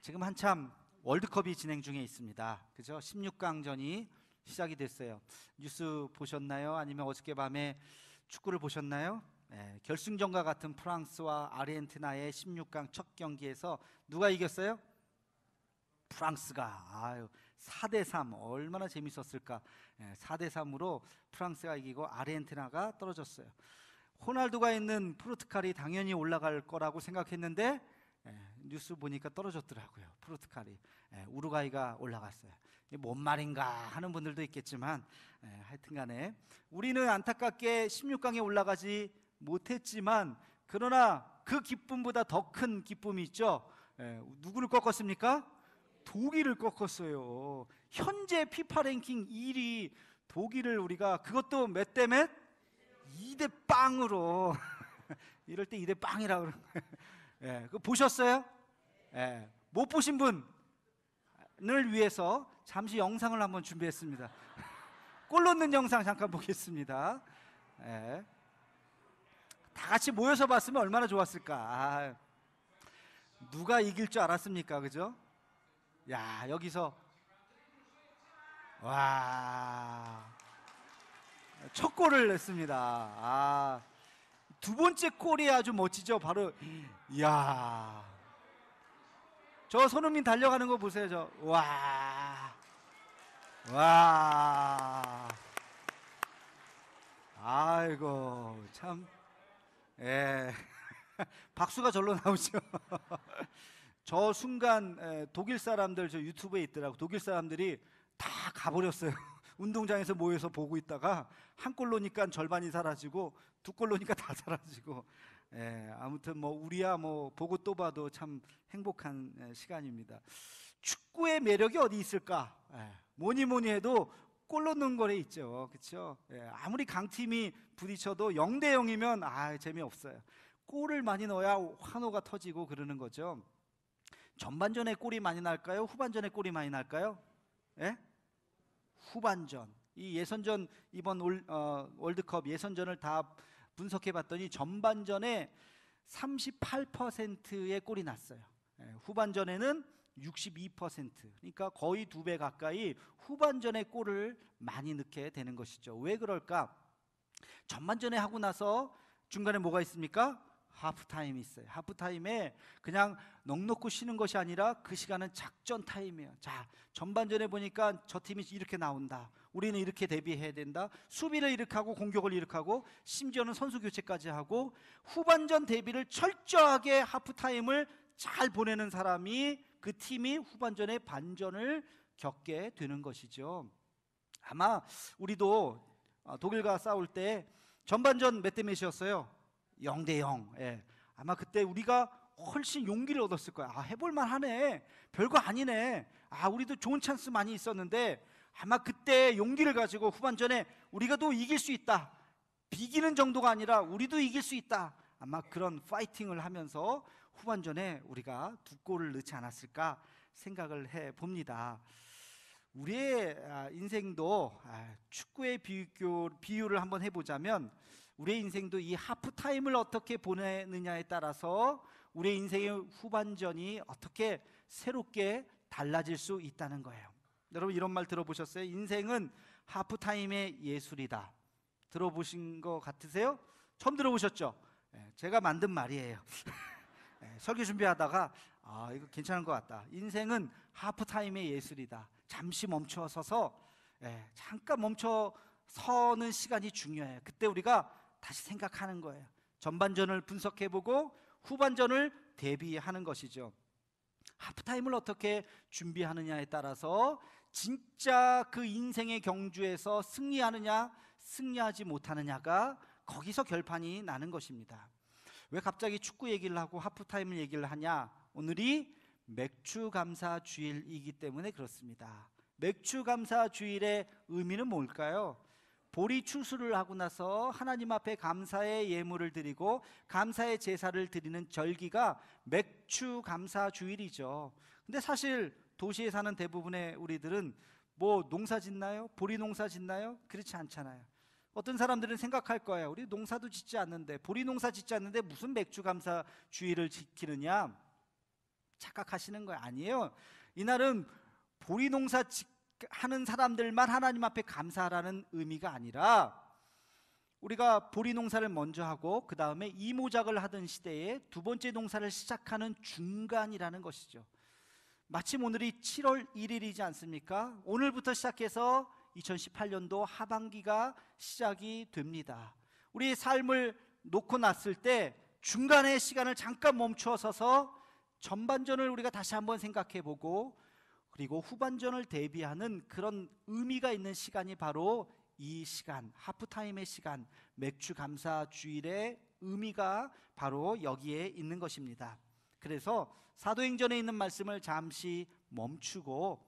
지금 한참 월드컵이 진행 중에 있습니다. 그죠? 16강전이 시작이 됐어요. 뉴스 보셨나요? 아니면 어저께 밤에 축구를 보셨나요? 네, 결승전과 같은 프랑스와 아르헨티나의 16강 첫 경기에서 누가 이겼어요? 프랑스가. 4대3 얼마나 재밌었을까. 4대3으로 프랑스가 이기고 아르헨티나가 떨어졌어요. 호날두가 있는 포르투갈이 당연히 올라갈 거라고 생각했는데 뉴스 보니까 떨어졌더라고요. 포르투갈이. 우루과이가 올라갔어요. 이게 뭔 말인가 하는 분들도 있겠지만 하여튼간에 우리는 안타깝게 16강에 올라가지 못했지만, 그러나 그 기쁨보다 더 큰 기쁨이 있죠. 누구를 꺾었습니까? 독일을 꺾었어요. 현재 피파 랭킹 1위 독일을 우리가, 그것도 몇 대 몇? 2대 빵으로. 이럴 때 2대 빵이라고 그러는 거예요. 그거 보셨어요? 못 보신 분을 위해서 잠시 영상을 한번 준비했습니다. 골 넣는 영상 잠깐 보겠습니다. 다 같이 모여서 봤으면 얼마나 좋았을까. 누가 이길 줄 알았습니까? 그죠? 야, 여기서 와, 첫 골을 냈습니다. 두 번째 골이 아주 멋지죠. 바로, 이야, 저 손흥민 달려가는 거 보세요. 와, 아이고 참. 박수가 절로 나오죠. 저 순간 독일 사람들, 저 유튜브에 있더라고. 독일 사람들이 다 가버렸어요. 운동장에서 모여서 보고 있다가 한 골 넣으니까 절반이 사라지고, 두 골 넣으니까 다 사라지고. 아무튼 뭐 우리야 뭐 보고 또 봐도 참 행복한 시간입니다. 축구의 매력이 어디 있을까? 뭐니 해도 골 넣는 거에 있죠. 그렇죠? 아무리 강팀이 부딪혀도 0대 0이면 재미없어요. 골을 많이 넣어야 환호가 터지고 그러는 거죠. 전반전에 골이 많이 날까요? 후반전에 골이 많이 날까요? 후반전. 이 예선전, 이번 월드컵 예선전을 다 분석해 봤더니 전반전에 38%의 골이 났어요. 후반전에는 62%. 그러니까 거의 2배 가까이 후반전에 골을 많이 넣게 되는 것이죠. 왜 그럴까? 전반전에 하고 나서 중간에 뭐가 있습니까? 하프타임이 있어요. 하프타임에 그냥 넋놓고 쉬는 것이 아니라 그 시간은 작전 타임이에요. 자, 전반전에 보니까 저 팀이 이렇게 나온다, 우리는 이렇게 대비해야 된다, 수비를 이렇게 하고 공격을 이렇게 하고, 심지어는 선수 교체까지 하고, 후반전 대비를 철저하게 하프타임을 잘 보내는 사람이, 그 팀이 후반전에 반전을 겪게 되는 것이죠. 아마 우리도 독일과 싸울 때 전반전 몇 대 몇이었어요? 0대 0. 아마 그때 우리가 훨씬 용기를 얻었을 거야. 해볼만 하네, 별거 아니네, 우리도 좋은 찬스 많이 있었는데, 아마 그때 용기를 가지고 후반전에 우리가 또 이길 수 있다, 비기는 정도가 아니라 우리도 이길 수 있다, 아마 그런 파이팅을 하면서 후반전에 우리가 2골을 넣지 않았을까 생각을 해봅니다. 우리의 인생도 축구의 비유를 한번 해보자면, 우리의 인생도 이 하프타임을 어떻게 보내느냐에 따라서 우리의 인생의 후반전이 어떻게 새롭게 달라질 수 있다는 거예요. 여러분, 이런 말 들어보셨어요? 인생은 하프타임의 예술이다. 들어보신 거 같으세요? 처음 들어보셨죠? 제가 만든 말이에요. 설교 준비하다가 이거 괜찮은 것 같다. 인생은 하프타임의 예술이다. 잠시 멈춰 서서, 잠깐 멈춰 서는 시간이 중요해요. 그때 우리가 다시 생각하는 거예요. 전반전을 분석해보고 후반전을 대비하는 것이죠. 하프타임을 어떻게 준비하느냐에 따라서 진짜 그 인생의 경주에서 승리하느냐 승리하지 못하느냐가 거기서 결판이 나는 것입니다. 왜 갑자기 축구 얘기를 하고 하프타임을 얘기를 하냐? 오늘이 맥주감사주일이기 때문에 그렇습니다. 맥주감사주일의 의미는 뭘까요? 보리 추수를 하고 나서 하나님 앞에 감사의 예물을 드리고 감사의 제사를 드리는 절기가 맥주감사주일이죠. 근데 사실 도시에 사는 대부분의 우리들은 뭐 농사 짓나요? 보리 농사 짓나요? 그렇지 않잖아요. 어떤 사람들은 생각할 거예요. 우리 농사도 짓지 않는데, 보리 농사 짓지 않는데 무슨 맥주감사주일을 지키느냐? 착각하시는 거예요. 아니에요. 이날은 보리 농사 하는 사람들만 하나님 앞에 감사하라는 의미가 아니라 우리가 보리 농사를 먼저 하고 그 다음에 이모작을 하던 시대에 두 번째 농사를 시작하는 중간이라는 것이죠. 마침 오늘이 7월 1일이지 않습니까? 오늘부터 시작해서 2018년도 하반기가 시작이 됩니다. 우리의 삶을 놓고 났을 때 중간의 시간을 잠깐 멈추어 서서 전반전을 우리가 다시 한번 생각해 보고 그리고 후반전을 대비하는 그런 의미가 있는 시간이 바로 이 시간, 하프타임의 시간, 맥주 감사 주일의 의미가 바로 여기에 있는 것입니다. 그래서 사도행전에 있는 말씀을 잠시 멈추고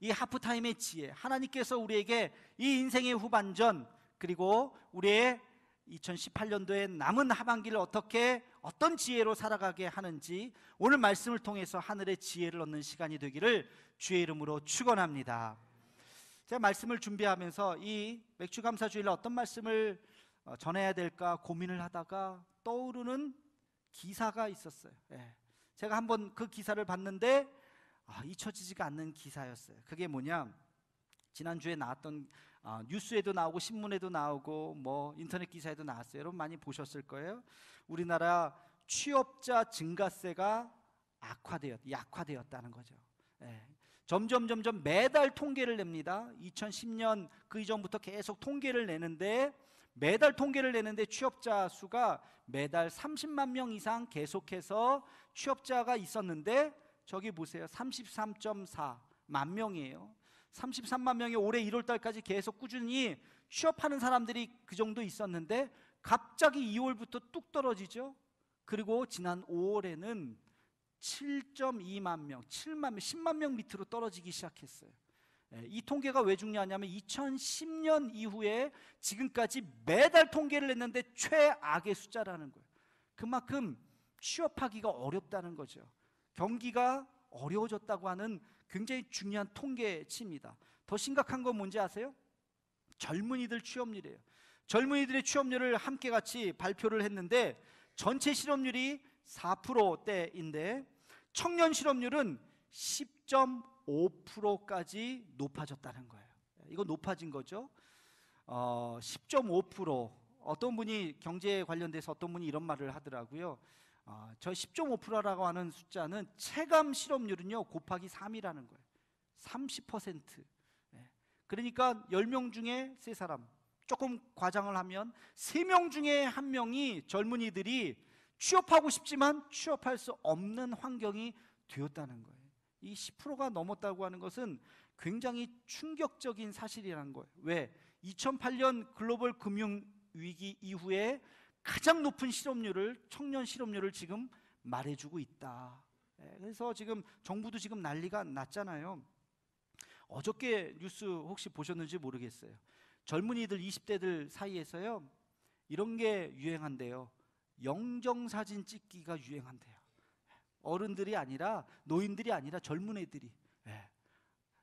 이 하프타임의 지혜, 하나님께서 우리에게 이 인생의 후반전 그리고 우리의 2018년도에 남은 하반기를 어떤 지혜로 살아가게 하는지 오늘 말씀을 통해서 하늘의 지혜를 얻는 시간이 되기를 주의 이름으로 축원합니다. 제가 말씀을 준비하면서 이 맥주감사주일에 어떤 말씀을 전해야 될까 고민을 하다가 떠오르는 기사가 있었어요. 제가 한번 그 기사를 봤는데 잊혀지지가 않는 기사였어요. 그게 뭐냐, 지난주에 나왔던 뉴스에도 나오고 신문에도 나오고 뭐 인터넷 기사에도 나왔어요. 여러분 많이 보셨을 거예요. 우리나라 취업자 증가세가 약화되었다는 거죠. 점점 매달 통계를 냅니다. 2010년 그 이전부터 계속 통계를 내는데 매달 통계를 내는데 취업자 수가 매달 30만 명 이상 계속해서 취업자가 있었는데 저기 보세요. 33.4만 명이에요. 33만 명이 올해 1월 달까지 계속 꾸준히 취업하는 사람들이 그 정도 있었는데 갑자기 2월부터 뚝 떨어지죠. 그리고 지난 5월에는 7.2만 명, 7만 명, 10만 명 밑으로 떨어지기 시작했어요. 이 통계가 왜 중요하냐면 2010년 이후에 지금까지 매달 통계를 냈는데 최악의 숫자라는 거예요. 그만큼 취업하기가 어렵다는 거죠. 경기가 어려워졌다고 하는 굉장히 중요한 통계치입니다. 더 심각한 건 뭔지 아세요? 젊은이들 취업률이에요. 젊은이들의 취업률을 함께 같이 발표를 했는데 전체 실업률이 4%대인데 청년 실업률은 10.5%까지 높아졌다는 거예요. 이거 높아진 거죠. 10.5%. 어떤 분이 경제에 관련돼서 어떤 분이 이런 말을 하더라고요. 저 10.5%라고 하는 숫자는 체감 실업률은요 곱하기 3이라는 거예요. 30%. 그러니까 10명 중에 3사람, 조금 과장을 하면 3명 중에 1명이 젊은이들이 취업하고 싶지만 취업할 수 없는 환경이 되었다는 거예요. 이 10%가 넘었다고 하는 것은 굉장히 충격적인 사실이라는 거예요. 왜? 2008년 글로벌 금융위기 이후에 가장 높은 실업률을, 청년 실업률을 지금 말해주고 있다. 그래서 지금 정부도 지금 난리가 났잖아요. 어저께 뉴스 혹시 보셨는지 모르겠어요. 젊은이들 20대들 사이에서요 이런 게 유행한대요. 영정사진 찍기가 유행한대요. 어른들이 아니라, 노인들이 아니라 젊은 애들이.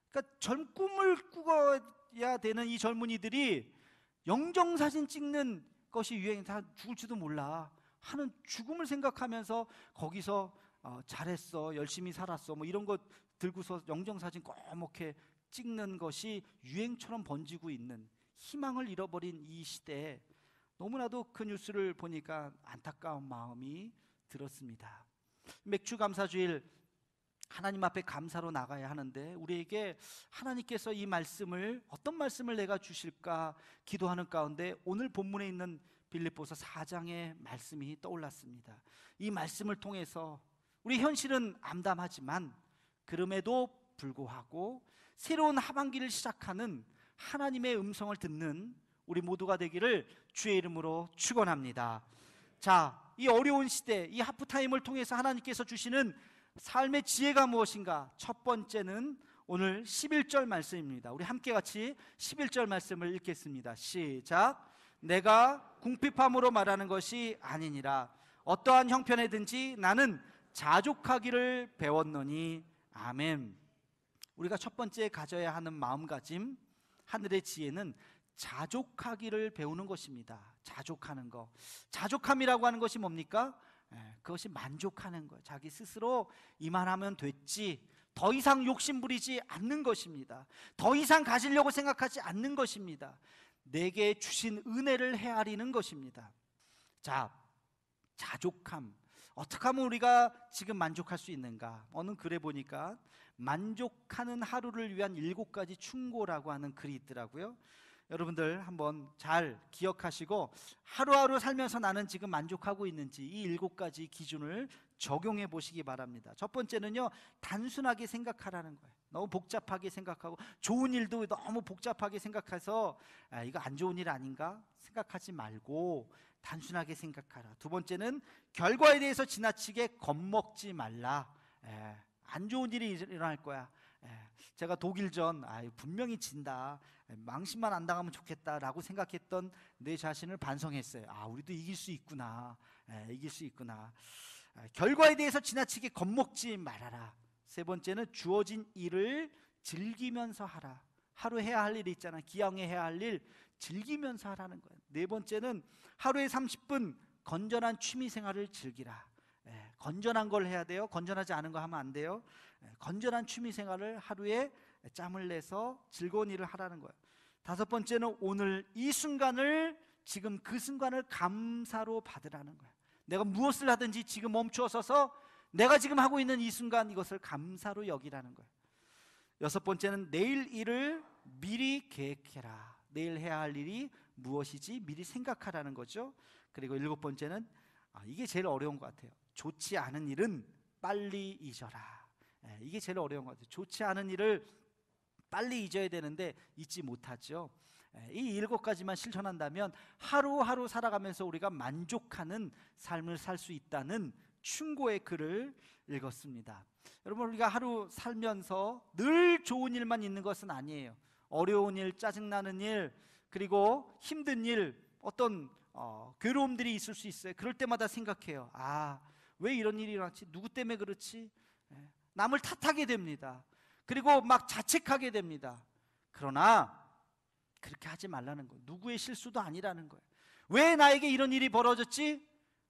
그러니까 꿈을 꾸어야 되는 이 젊은이들이 영정사진 찍는 것이 유행, 다 죽을지도 몰라 하는 죽음을 생각하면서 거기서 잘했어, 열심히 살았어 뭐 이런 것 들고서 영정사진 꼬먹게 찍는 것이 유행처럼 번지고 있는, 희망을 잃어버린 이 시대에 너무나도 그 뉴스를 보니까 안타까운 마음이 들었습니다. 맥주감사주일 하나님 앞에 감사로 나가야 하는데 우리에게 하나님께서 이 말씀을, 어떤 말씀을 내가 주실까 기도하는 가운데 오늘 본문에 있는 빌립보서 4장의 말씀이 떠올랐습니다. 이 말씀을 통해서 우리 현실은 암담하지만 그럼에도 불구하고 새로운 하반기를 시작하는 하나님의 음성을 듣는 우리 모두가 되기를 주의 이름으로 축원합니다. 자, 이 어려운 시대, 이 하프타임을 통해서 하나님께서 주시는 삶의 지혜가 무엇인가? 첫 번째는 오늘 11절 말씀입니다. 우리 함께 같이 11절 말씀을 읽겠습니다. 시작. 내가 궁핍함으로 말하는 것이 아니니라. 어떠한 형편에든지 나는 자족하기를 배웠노니. 아멘. 우리가 첫 번째 가져야 하는 마음가짐, 하늘의 지혜는 자족하기를 배우는 것입니다. 자족하는 거. 자족함이라고 하는 것이 뭡니까? 그것이 만족하는 거예요. 자기 스스로 이만하면 됐지, 더 이상 욕심 부리지 않는 것입니다. 더 이상 가지려고 생각하지 않는 것입니다. 내게 주신 은혜를 헤아리는 것입니다. 자, 자족함. 어떻게 하면 우리가 지금 만족할 수 있는가? 어느 글에 보니까 만족하는 하루를 위한 7가지 충고라고 하는 글이 있더라고요. 여러분들 한번 잘 기억하시고 하루하루 살면서 나는 지금 만족하고 있는지 이 7가지 기준을 적용해 보시기 바랍니다. 첫 번째는요, 단순하게 생각하라는 거예요. 너무 복잡하게 생각하고 좋은 일도 너무 복잡하게 생각해서 이거 안 좋은 일 아닌가 생각하지 말고 단순하게 생각하라. 두 번째는 결과에 대해서 지나치게 겁먹지 말라. 안 좋은 일이 일어날 거야. 제가 독일전 분명히 진다, 망신만 안 당하면 좋겠다라고 생각했던 내 자신을 반성했어요. 우리도 이길 수 있구나. 이길 수 있구나. 결과에 대해서 지나치게 겁먹지 말아라. 세 번째는 주어진 일을 즐기면서 하라. 하루 해야 할 일이 있잖아. 기왕에 해야 할 일 즐기면서 하라는 거예요. 네 번째는 하루에 30분 건전한 취미 생활을 즐기라. 건전한 걸 해야 돼요. 건전하지 않은 거 하면 안 돼요. 건전한 취미 생활을 하루에 짬을 내서 즐거운 일을 하라는 거예요. 다섯 번째는 오늘 이 순간을, 지금 그 순간을 감사로 받으라는 거예요. 내가 무엇을 하든지 지금 멈추어 서서 내가 지금 하고 있는 이 순간, 이것을 감사로 여기라는 거예요. 여섯 번째는 내일 일을 미리 계획해라. 내일 해야 할 일이 무엇이지 미리 생각하라는 거죠. 그리고 일곱 번째는 이게 제일 어려운 것 같아요. 좋지 않은 일은 빨리 잊어라. 이게 제일 어려운 것 같아요. 좋지 않은 일을 빨리 잊어야 되는데 잊지 못하죠. 이 7가지만 실천한다면 하루하루 살아가면서 우리가 만족하는 삶을 살 수 있다는 충고의 글을 읽었습니다. 여러분, 우리가 하루 살면서 늘 좋은 일만 있는 것은 아니에요. 어려운 일, 짜증나는 일, 그리고 힘든 일, 어떤 괴로움들이 있을 수 있어요. 그럴 때마다 생각해요. 왜 이런 일이 일어났지? 누구 때문에 그렇지? 남을 탓하게 됩니다. 그리고 막 자책하게 됩니다. 그러나 그렇게 하지 말라는 거예요. 누구의 실수도 아니라는 거예요. 왜 나에게 이런 일이 벌어졌지?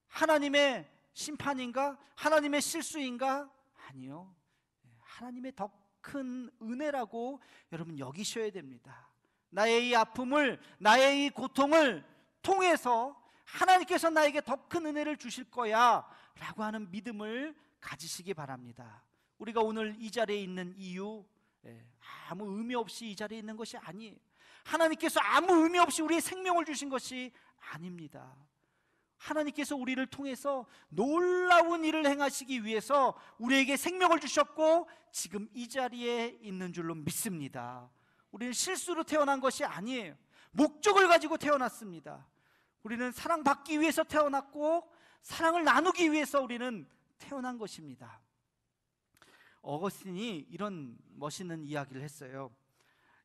하나님의 심판인가? 하나님의 실수인가? 아니요. 하나님의 더 큰 은혜라고 여러분 여기셔야 됩니다. 나의 이 아픔을, 나의 이 고통을 통해서 하나님께서 나에게 더 큰 은혜를 주실 거야 라고 하는 믿음을 가지시기 바랍니다. 우리가 오늘 이 자리에 있는 이유, 아무 의미 없이 이 자리에 있는 것이 아니에요. 하나님께서 아무 의미 없이 우리의 생명을 주신 것이 아닙니다. 하나님께서 우리를 통해서 놀라운 일을 행하시기 위해서 우리에게 생명을 주셨고 지금 이 자리에 있는 줄로 믿습니다. 우리는 실수로 태어난 것이 아니에요. 목적을 가지고 태어났습니다. 우리는 사랑받기 위해서 태어났고 사랑을 나누기 위해서 우리는 태어난 것입니다. 어거스틴이 이런 멋있는 이야기를 했어요.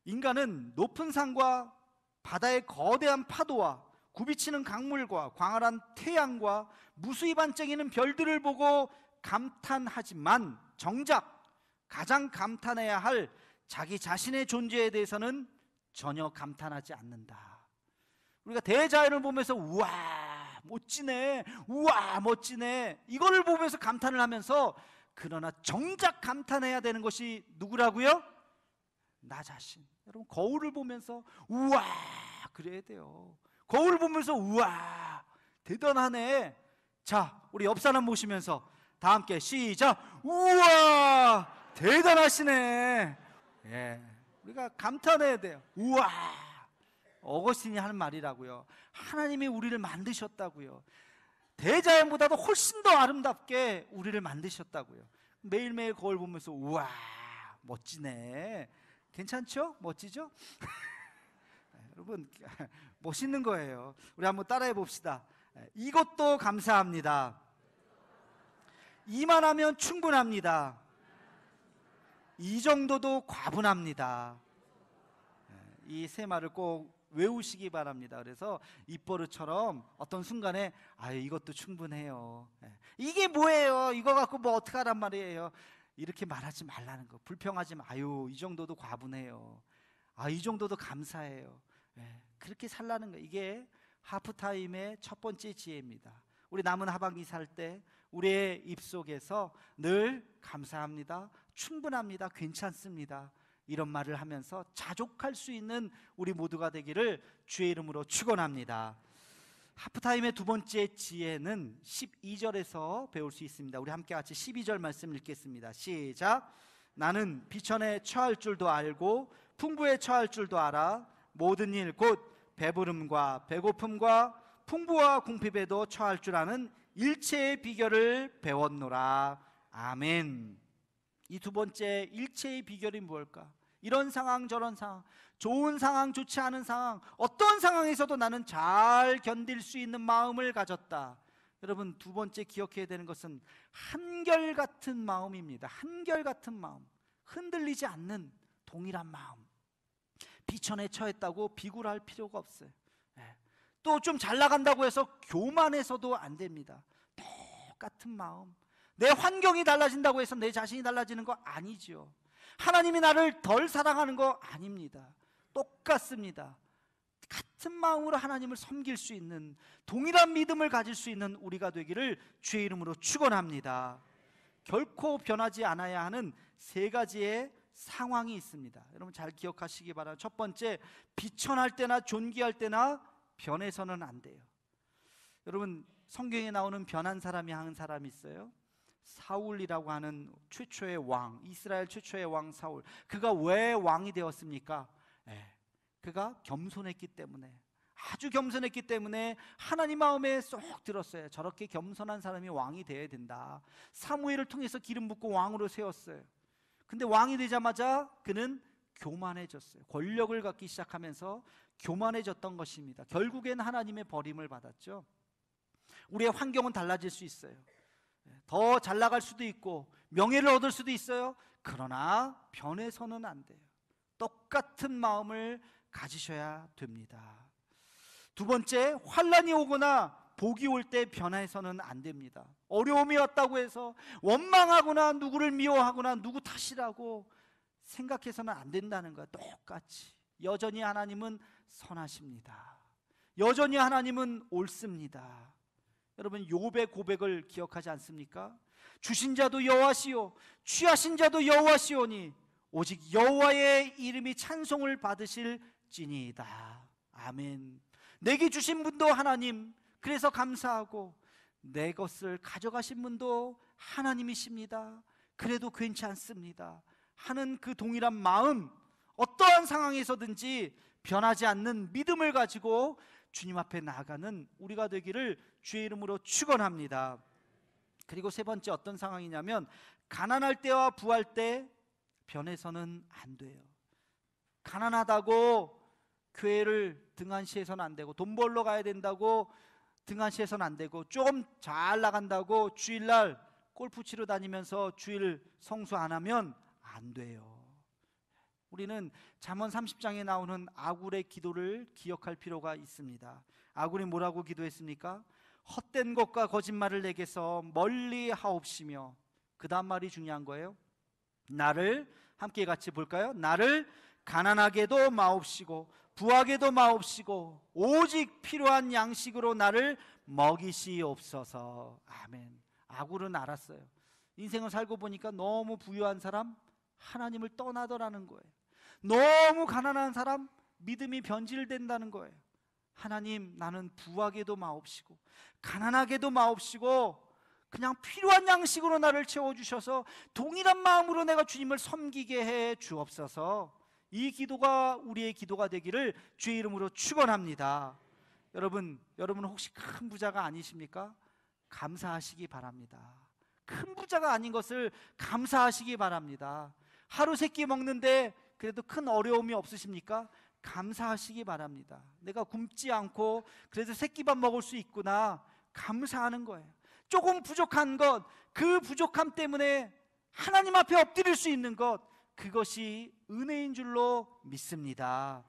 인간은 높은 산과 바다의 거대한 파도와 굽이치는 강물과 광활한 태양과 무수히 반짝이는 별들을 보고 감탄하지만 정작 가장 감탄해야 할 자기 자신의 존재에 대해서는 전혀 감탄하지 않는다. 우리가 대자연을 보면서 우와 멋지네, 우와 멋지네, 이거를 보면서 감탄을 하면서, 그러나 정작 감탄해야 되는 것이 누구라고요? 나 자신. 여러분, 거울을 보면서 우와 그래야 돼요. 거울 보면서 우와 대단하네. 자, 우리 옆 사람 모시면서 다 함께 시작. 우와 대단하시네. 우리가 감탄해야 돼요. 우와. 어거스틴이 하는 말이라고요. 하나님이 우리를 만드셨다고요. 대자연보다도 훨씬 더 아름답게 우리를 만드셨다고요. 매일매일 거울 보면서 우와 멋지네. 괜찮죠? 멋지죠? 여러분, 멋있는 거예요. 우리 한번 따라해 봅시다. 이것도 감사합니다. 이만하면 충분합니다. 이 정도도 과분합니다. 이 세 말을 꼭 외우시기 바랍니다. 그래서 입버릇처럼 어떤 순간에 이것도 충분해요. 이게 뭐예요? 이거 갖고 뭐 어떡하란 말이에요? 이렇게 말하지 말라는 거. 불평하지 마요. 이 정도도 과분해요. 이 정도도 감사해요. 그렇게 살라는 거. 이게 하프타임의 첫 번째 지혜입니다. 우리 남은 하반기 살 때 우리의 입속에서 늘 감사합니다, 충분합니다, 괜찮습니다, 이런 말을 하면서 자족할 수 있는 우리 모두가 되기를 주의 이름으로 축원합니다. 하프타임의 두 번째 지혜는 12절에서 배울 수 있습니다. 우리 함께 같이 12절 말씀 읽겠습니다. 시작. 나는 비천에 처할 줄도 알고 풍부에 처할 줄도 알아. 모든 일 곧 배부름과 배고픔과 풍부와 궁핍에도 처할 줄 아는 일체의 비결을 배웠노라. 아멘. 이 두 번째 일체의 비결이 무엇일까? 이런 상황 저런 상황, 좋은 상황 좋지 않은 상황, 어떤 상황에서도 나는 잘 견딜 수 있는 마음을 가졌다. 여러분, 두 번째 기억해야 되는 것은 한결같은 마음입니다. 한결같은 마음, 흔들리지 않는 동일한 마음. 비천에 처했다고 비굴할 필요가 없어요. 또 좀 잘 나간다고 해서 교만해서도 안 됩니다. 똑같은 마음. 내 환경이 달라진다고 해서 내 자신이 달라지는 거 아니죠. 하나님이 나를 덜 사랑하는 거 아닙니다. 똑같습니다. 같은 마음으로 하나님을 섬길 수 있는, 동일한 믿음을 가질 수 있는 우리가 되기를 주의 이름으로 축원합니다. 결코 변하지 않아야 하는 세 가지의 상황이 있습니다. 여러분 잘 기억하시기 바랍니다. 첫 번째, 비천할 때나 존귀할 때나 변해서는 안 돼요. 여러분, 성경에 나오는 변한 사람이 한 사람이 있어요. 사울이라고 하는 최초의 왕, 이스라엘 최초의 왕 사울. 그가 왜 왕이 되었습니까? 그가 겸손했기 때문에, 아주 겸손했기 때문에 하나님 마음에 쏙 들었어요. 저렇게 겸손한 사람이 왕이 되어야 된다. 사무엘을 통해서 기름 붓고 왕으로 세웠어요. 근데 왕이 되자마자 그는 교만해졌어요. 권력을 갖기 시작하면서 교만해졌던 것입니다. 결국엔 하나님의 버림을 받았죠. 우리의 환경은 달라질 수 있어요. 더 잘 나갈 수도 있고 명예를 얻을 수도 있어요. 그러나 변해서는 안 돼요. 똑같은 마음을 가지셔야 됩니다. 두 번째, 환난이 오거나 복이 올 때 변해서는 안 됩니다. 어려움이 왔다고 해서 원망하거나 누구를 미워하거나 누구 탓이라고 생각해서는 안 된다는 거예요. 똑같이 여전히 하나님은 선하십니다. 여전히 하나님은 옳습니다. 여러분, 욥의 고백을 기억하지 않습니까? 주신 자도 여호와시요 취하신 자도 여호와시오니 오직 여호와의 이름이 찬송을 받으실지니이다. 아멘. 내게 주신 분도 하나님, 그래서 감사하고 내 것을 가져가신 분도 하나님이십니다. 그래도 괜찮습니다 하는 그 동일한 마음, 어떠한 상황에서든지 변하지 않는 믿음을 가지고 주님 앞에 나아가는 우리가 되기를 주의 이름으로 축원합니다. 그리고 세 번째, 어떤 상황이냐면 가난할 때와 부할 때 변해서는 안 돼요. 가난하다고 교회를 등한시해서는 안 되고, 돈 벌러 가야 된다고 등한시해서는 안 되고, 조금 잘 나간다고 주일날 골프 치러 다니면서 주일 성수 안 하면 안 돼요. 우리는 잠언 30장에 나오는 아굴의 기도를 기억할 필요가 있습니다. 아굴이 뭐라고 기도했습니까? 헛된 것과 거짓말을 내게서 멀리 하옵시며, 그 다음 말이 중요한 거예요. 나를, 함께 같이 볼까요? 나를 가난하게도 마옵시고 부하게도 마옵시고 오직 필요한 양식으로 나를 먹이시옵소서. 아멘. 아굴은 알았어요. 인생을 살고 보니까 너무 부유한 사람 하나님을 떠나더라는 거예요. 너무 가난한 사람 믿음이 변질된다는 거예요. 하나님, 나는 부하게도 마옵시고 가난하게도 마옵시고 그냥 필요한 양식으로 나를 채워주셔서 동일한 마음으로 내가 주님을 섬기게 해 주옵소서. 이 기도가 우리의 기도가 되기를 주의 이름으로 축원합니다. 여러분 혹시 큰 부자가 아니십니까? 감사하시기 바랍니다. 큰 부자가 아닌 것을 감사하시기 바랍니다. 하루 세 끼 먹는데 그래도 큰 어려움이 없으십니까? 감사하시기 바랍니다. 내가 굶지 않고 그래도 세 끼밥 먹을 수 있구나, 감사하는 거예요. 조금 부족한 것, 그 부족함 때문에 하나님 앞에 엎드릴 수 있는 것, 그것이 은혜인 줄로 믿습니다.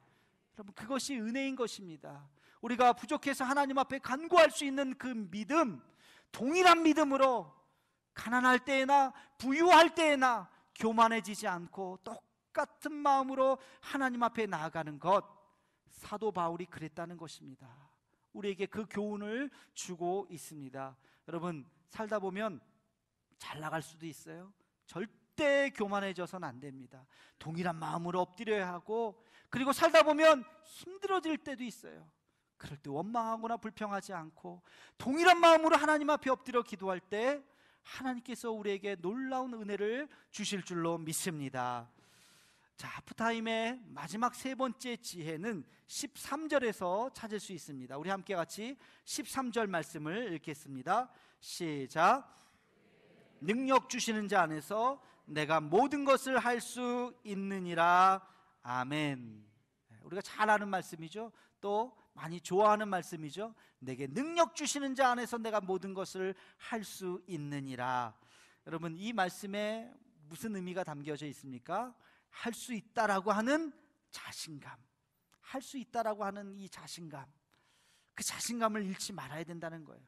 여러분, 그것이 은혜인 것입니다. 우리가 부족해서 하나님 앞에 간구할 수 있는 그 믿음, 동일한 믿음으로 가난할 때에나 부유할 때에나 교만해지지 않고 똑같은 마음으로 하나님 앞에 나아가는 것, 사도 바울이 그랬다는 것입니다. 우리에게 그 교훈을 주고 있습니다. 여러분, 살다 보면 잘 나갈 수도 있어요. 절대 교만해져서는 안 됩니다. 동일한 마음으로 엎드려야 하고, 그리고 살다 보면 힘들어질 때도 있어요. 그럴 때 원망하거나 불평하지 않고 동일한 마음으로 하나님 앞에 엎드려 기도할 때 하나님께서 우리에게 놀라운 은혜를 주실 줄로 믿습니다. 자, 하프타임의 마지막 세 번째 지혜는 13절에서 찾을 수 있습니다. 우리 함께 같이 13절 말씀을 읽겠습니다. 시작. 능력 주시는 자 안에서 내가 모든 것을 할 수 있느니라. 아멘. 우리가 잘 아는 말씀이죠. 또 많이 좋아하는 말씀이죠. 내게 능력 주시는 자 안에서 내가 모든 것을 할 수 있느니라. 여러분, 이 말씀에 무슨 의미가 담겨져 있습니까? 할 수 있다라고 하는 자신감, 할 수 있다라고 하는 이 자신감, 그 자신감을 잃지 말아야 된다는 거예요.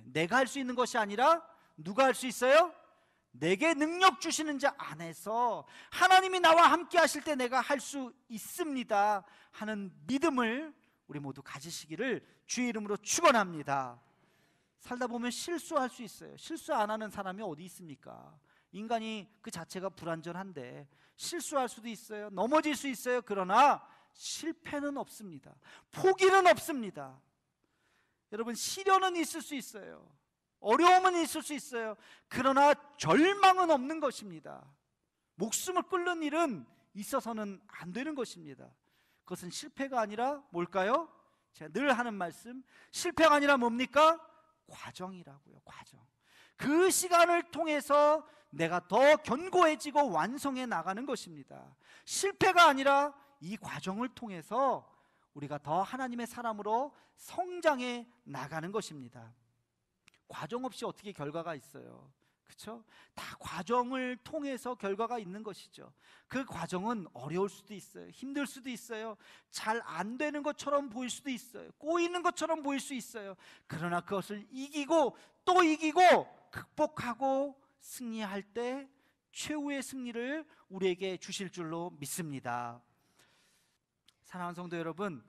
내가 할 수 있는 것이 아니라 누가 할 수 있어요? 내게 능력 주시는 자 안에서 하나님이 나와 함께 하실 때 내가 할 수 있습니다 하는 믿음을 우리 모두 가지시기를 주의 이름으로 축원합니다. 살다 보면 실수할 수 있어요. 실수 안 하는 사람이 어디 있습니까? 인간이 그 자체가 불완전한데 실수할 수도 있어요. 넘어질 수 있어요. 그러나 실패는 없습니다. 포기는 없습니다. 여러분, 시련은 있을 수 있어요. 어려움은 있을 수 있어요. 그러나 절망은 없는 것입니다. 목숨을 끊는 일은 있어서는 안 되는 것입니다. 그것은 실패가 아니라 뭘까요? 제가 늘 하는 말씀, 실패가 아니라 뭡니까? 과정이라고요. 과정. 그 시간을 통해서 내가 더 견고해지고 완성해 나가는 것입니다. 실패가 아니라 이 과정을 통해서 우리가 더 하나님의 사람으로 성장해 나가는 것입니다. 과정 없이 어떻게 결과가 있어요? 그렇죠? 다 과정을 통해서 결과가 있는 것이죠. 그 과정은 어려울 수도 있어요. 힘들 수도 있어요. 잘 안 되는 것처럼 보일 수도 있어요. 꼬이는 것처럼 보일 수 있어요. 그러나 그것을 이기고 또 이기고 극복하고 승리할 때 최후의 승리를 우리에게 주실 줄로 믿습니다. 사랑하는 성도 여러분,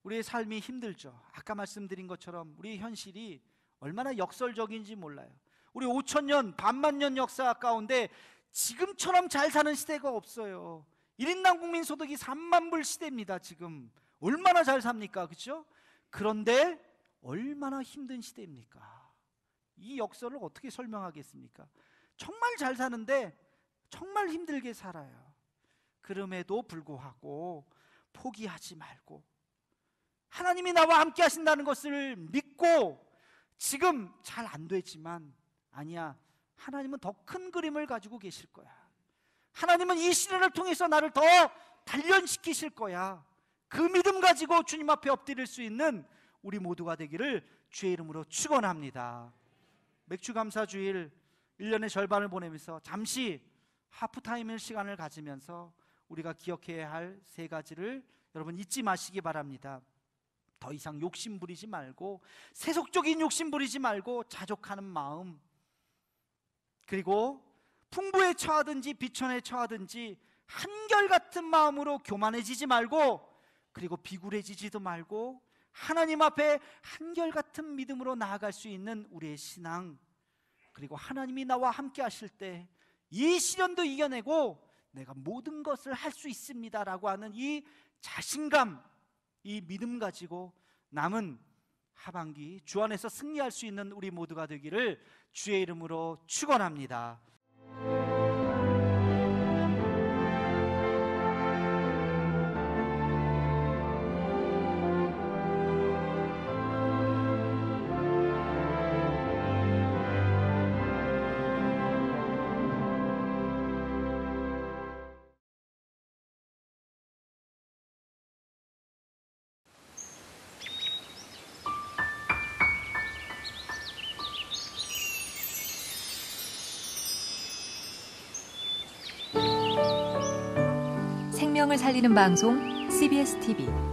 우리의 삶이 힘들죠. 아까 말씀드린 것처럼 우리의 현실이 얼마나 역설적인지 몰라요. 우리 5,000년, 반만년 역사 가운데 지금처럼 잘 사는 시대가 없어요. 1인당 국민 소득이 3만 불 시대입니다. 지금 얼마나 잘 삽니까? 그렇죠? 그런데 얼마나 힘든 시대입니까? 이 역설을 어떻게 설명하겠습니까? 정말 잘 사는데 정말 힘들게 살아요. 그럼에도 불구하고 포기하지 말고 하나님이 나와 함께 하신다는 것을 믿고, 지금 잘 안 되지만 아니야, 하나님은 더 큰 그림을 가지고 계실 거야. 하나님은 이 시련을 통해서 나를 더 단련시키실 거야. 그 믿음 가지고 주님 앞에 엎드릴 수 있는 우리 모두가 되기를 주의 이름으로 축원합니다. 맥주감사주일 1년의 절반을 보내면서 잠시 하프타임의 시간을 가지면서 우리가 기억해야 할 세 가지를 여러분 잊지 마시기 바랍니다. 더 이상 욕심 부리지 말고, 세속적인 욕심 부리지 말고, 자족하는 마음, 그리고 풍부에 처하든지 비천에 처하든지 한결같은 마음으로 교만해지지 말고, 그리고 비굴해지지도 말고 하나님 앞에 한결같은 믿음으로 나아갈 수 있는 우리의 신앙, 그리고 하나님이 나와 함께 하실 때 이 시련도 이겨내고 내가 모든 것을 할 수 있습니다라고 하는 이 자신감, 이 믿음 가지고 남은 하반기 주 안에서 승리할 수 있는 우리 모두가 되기를 주의 이름으로 축원합니다. 생명을 살리는 방송 CBS TV